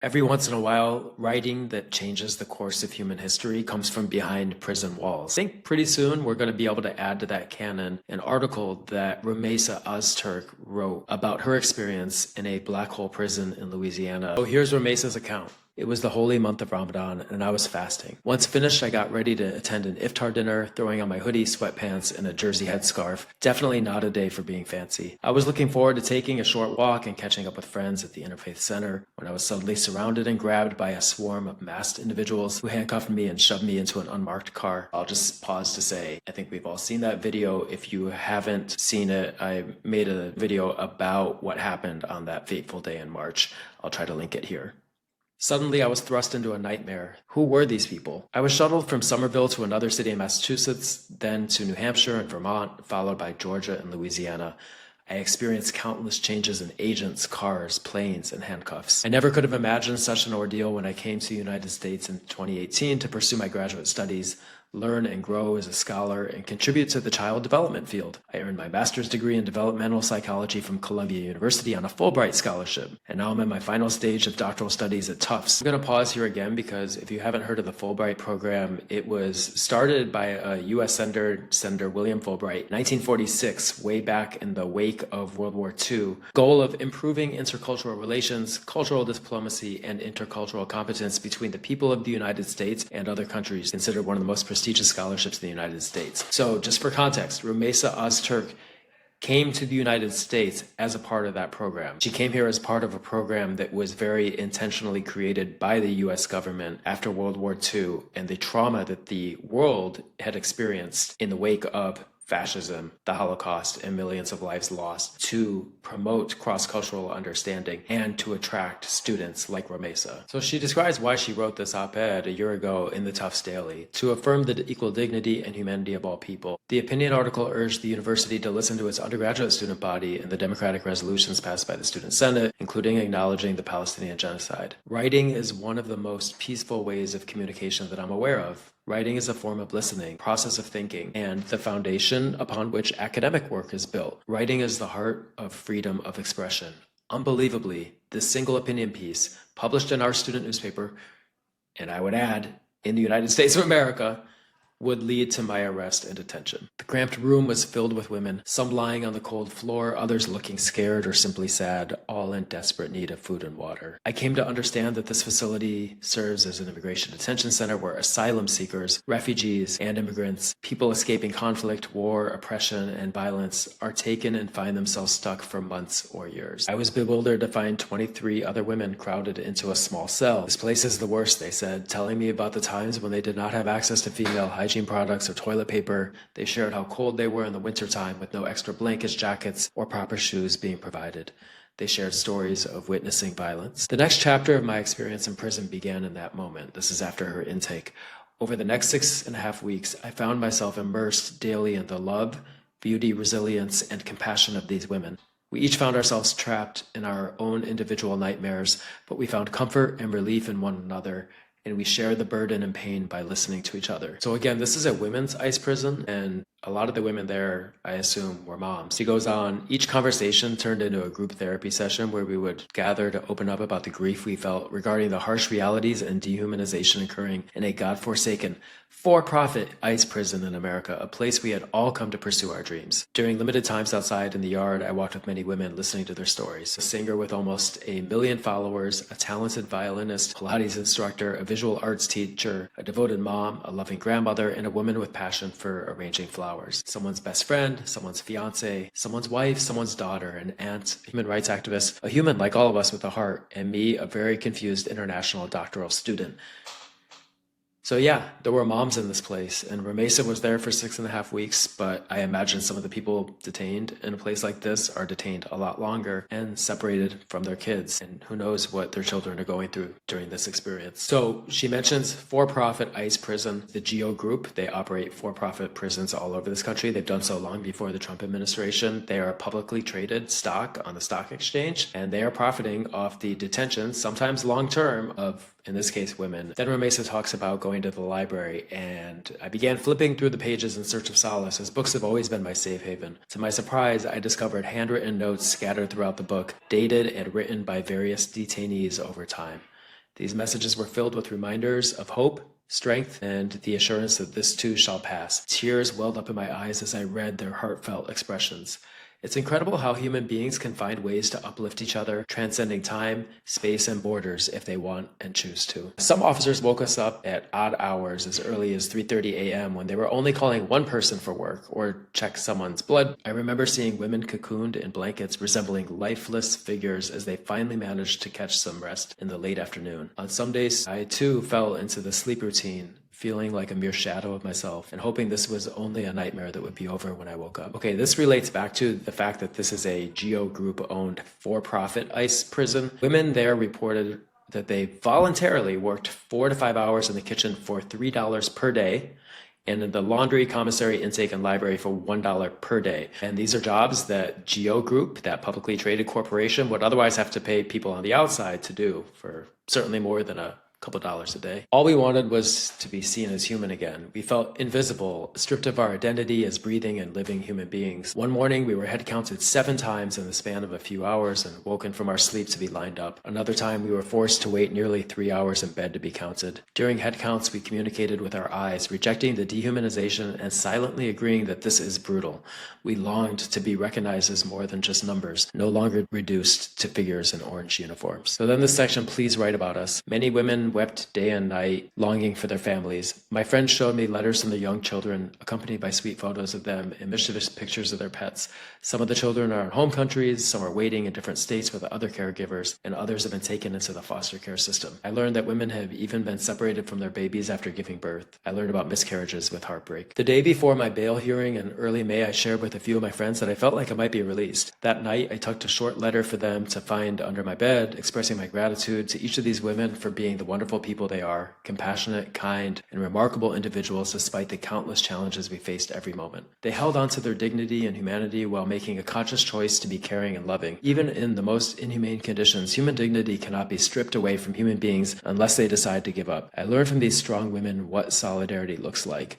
Every once in a while, writing that changes the course of human history comes from behind prison walls. I think pretty soon we're going to be able to add to that canon an article that Rumeysa Ozturk wrote about her experience in a black hole prison in Louisiana. So here's Rumeysa's account. It was the holy month of Ramadan, and I was fasting. Once finished, I got ready to attend an iftar dinner, throwing on my hoodie, sweatpants, and a jersey headscarf. Definitely not a day for being fancy. I was looking forward to taking a short walk and catching up with friends at the Interfaith Center when I was suddenly surrounded and grabbed by a swarm of masked individuals who handcuffed me and shoved me into an unmarked car. I'll just pause to say, I think we've all seen that video. If you haven't seen it, I made a video about what happened on that fateful day in March. I'll try to link it here. Suddenly, I was thrust into a nightmare. Who were these people? I was shuttled from Somerville to another city in Massachusetts, then to New Hampshire and Vermont, followed by Georgia and Louisiana. I experienced countless changes in agents, cars, planes, and handcuffs. I never could have imagined such an ordeal when I came to the United States in 2018 to pursue my graduate studies, learn and grow as a scholar, and contribute to the child development field. I earned my master's degree in developmental psychology from Columbia University on a Fulbright scholarship, and now I'm in my final stage of doctoral studies at Tufts. I'm going to pause here again because if you haven't heard of the Fulbright program, it was started by a U.S. Senator William Fulbright, 1946, way back in the wake of World War II. Goal of improving intercultural relations, cultural diplomacy, and intercultural competence between the people of the United States and other countries, considered one of the most prestigious scholarships in the United States. So just for context, Rumeysa Ozturk came to the United States as a part of that program. She came here as part of a program that was very intentionally created by the US government after World War II and the trauma that the world had experienced in the wake of fascism, the Holocaust, and millions of lives lost, to promote cross-cultural understanding and to attract students like Rumeysa. So she describes why she wrote this op-ed a year ago in the Tufts Daily, to affirm the equal dignity and humanity of all people. The opinion article urged the university to listen to its undergraduate student body and the democratic resolutions passed by the Student Senate, including acknowledging the Palestinian genocide. Writing is one of the most peaceful ways of communication that I'm aware of. Writing is a form of listening, process of thinking, and the foundation upon which academic work is built. Writing is the heart of freedom of expression. Unbelievably, this single opinion piece, published in our student newspaper, and I would add, in the United States of America, would lead to my arrest and detention. The cramped room was filled with women, some lying on the cold floor, others looking scared or simply sad, all in desperate need of food and water. I came to understand that this facility serves as an immigration detention center where asylum seekers, refugees, and immigrants, people escaping conflict, war, oppression, and violence, are taken and find themselves stuck for months or years. I was bewildered to find 23 other women crowded into a small cell. This place is the worst, they said, telling me about the times when they did not have access to female hygiene products or toilet paper. They shared how cold they were in the wintertime with no extra blankets, jackets, or proper shoes being provided. They shared stories of witnessing violence. The next chapter of my experience in prison began in that moment. This is after her intake. Over the next 6.5 weeks, I found myself immersed daily in the love, beauty, resilience, and compassion of these women. We each found ourselves trapped in our own individual nightmares, but we found comfort and relief in one another, and we share the burden and pain by listening to each other. So again, this is a women's ICE prison, and a lot of the women there, I assume, were moms. She goes on, each conversation turned into a group therapy session where we would gather to open up about the grief we felt regarding the harsh realities and dehumanization occurring in a godforsaken, for-profit ICE prison in America, a place we had all come to pursue our dreams. During limited times outside in the yard, I walked with many women listening to their stories. A singer with almost 1 million followers, a talented violinist, Pilates instructor, a visual arts teacher, a devoted mom, a loving grandmother, and a woman with passion for arranging flowers. Someone's best friend, someone's fiance, someone's wife, someone's daughter, an aunt, a human rights activist, a human like all of us with a heart, and me, a very confused international doctoral student. So yeah, there were moms in this place, and Rumeysa was there for 6.5 weeks, but I imagine some of the people detained in a place like this are detained a lot longer and separated from their kids, and who knows what their children are going through during this experience. So she mentions for-profit ICE prison, the GEO Group. They operate for-profit prisons all over this country. They've done so long before the Trump administration. They are publicly traded stock on the stock exchange, and they are profiting off the detention, sometimes long-term, of, in this case, women. Then Rumeysa talks about going to the library, and I began flipping through the pages in search of solace, as books have always been my safe haven. To my surprise, I discovered handwritten notes scattered throughout the book, dated and written by various detainees over time. These messages were filled with reminders of hope, strength, and the assurance that this too shall pass. Tears welled up in my eyes as I read their heartfelt expressions. It's incredible how human beings can find ways to uplift each other, transcending time, space, and borders if they want and choose to. Some officers woke us up at odd hours as early as 3:30 a.m. when they were only calling one person for work or check someone's blood. I remember seeing women cocooned in blankets resembling lifeless figures as they finally managed to catch some rest in the late afternoon. On some days, I too fell into the sleep routine, feeling like a mere shadow of myself and hoping this was only a nightmare that would be over when I woke up. Okay, this relates back to the fact that this is a GEO Group-owned for-profit ICE prison. Women there reported that they voluntarily worked 4 to 5 hours in the kitchen for $3 per day, and in the laundry, commissary, intake, and library for $1 per day. And these are jobs that GEO Group, that publicly traded corporation, would otherwise have to pay people on the outside to do for certainly more than a couple dollars a day. All we wanted was to be seen as human again. We felt invisible, stripped of our identity as breathing and living human beings. One morning, we were head counted 7 times in the span of a few hours and woken from our sleep to be lined up. Another time, we were forced to wait nearly 3 hours in bed to be counted. During head counts, we communicated with our eyes, rejecting the dehumanization and silently agreeing that this is brutal. We longed to be recognized as more than just numbers, no longer reduced to figures in orange uniforms. So then this section, please write about us. Many women wept day and night, longing for their families. My friends showed me letters from their young children, accompanied by sweet photos of them and mischievous pictures of their pets. Some of the children are in home countries, some are waiting in different states with other caregivers, and others have been taken into the foster care system. I learned that women have even been separated from their babies after giving birth. I learned about miscarriages with heartbreak. The day before my bail hearing in early May, I shared with a few of my friends that I felt like I might be released. That night, I tucked a short letter for them to find under my bed, expressing my gratitude to each of these women for being the wonderful people they are, compassionate, kind, and remarkable individuals despite the countless challenges we faced every moment. They held on to their dignity and humanity while making a conscious choice to be caring and loving. Even in the most inhumane conditions, human dignity cannot be stripped away from human beings unless they decide to give up. I learned from these strong women what solidarity looks like.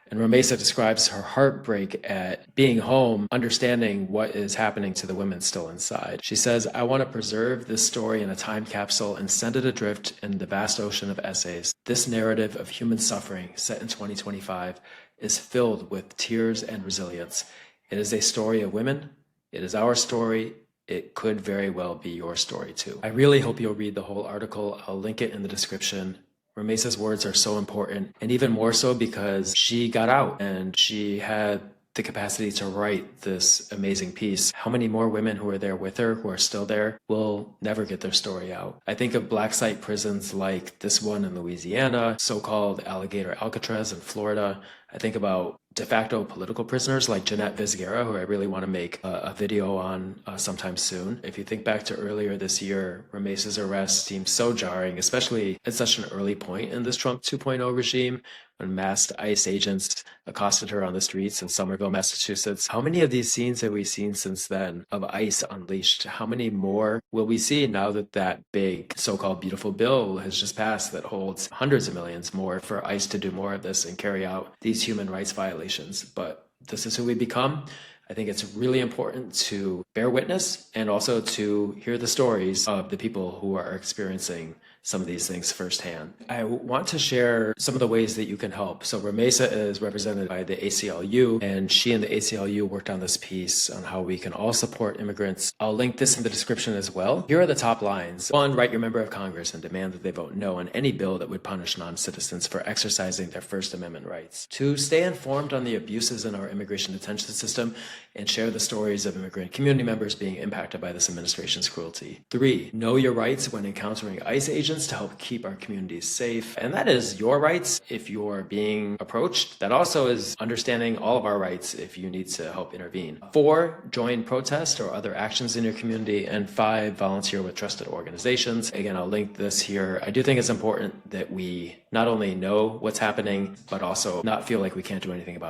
And Rumeysa describes her heartbreak at being home, understanding what is happening to the women still inside. She says, I want to preserve this story in a time capsule and send it adrift in the vast ocean of essays. This narrative of human suffering set in 2025 is filled with tears and resilience. It is a story of women. It is our story. It could very well be your story too. I really hope you'll read the whole article. I'll link it in the description. Rumeysa's words are so important, and even more so because she got out and she had the capacity to write this amazing piece. How many more women who are there with her, who are still there, will never get their story out? I think of black site prisons like this one in Louisiana, so-called Alligator Alcatraz in Florida. I think about de facto political prisoners like Jeanette Vizguera, who I really want to make a video on sometime soon. If you think back to earlier this year, Rumeysa's arrest seemed so jarring, especially at such an early point in this Trump 2.0 regime, when masked ICE agents accosted her on the streets in Somerville, Massachusetts. How many of these scenes have we seen since then of ICE unleashed? How many more will we see now that that big so-called beautiful bill has just passed that holds hundreds of millions more for ICE to do more of this and carry out these human rights violations? But this is who we become. I think it's really important to bear witness and also to hear the stories of the people who are experiencing some of these things firsthand. I want to share some of the ways that you can help. So Rumeysa is represented by the ACLU, and she and the ACLU worked on this piece on how we can all support immigrants. I'll link this in the description as well. Here are the top lines. 1, write your member of Congress and demand that they vote no on any bill that would punish non-citizens for exercising their First Amendment rights. 2, stay informed on the abuses in our immigration detention system and share the stories of immigrant community members being impacted by this administration's cruelty. 3, know your rights when encountering ICE agents to help keep our communities safe. And that is your rights if you're being approached. That also is understanding all of our rights if you need to help intervene. 4, join protest or other actions in your community. And 5, volunteer with trusted organizations. Again, I'll link this here. I do think it's important that we not only know what's happening, but also not feel like we can't do anything about it.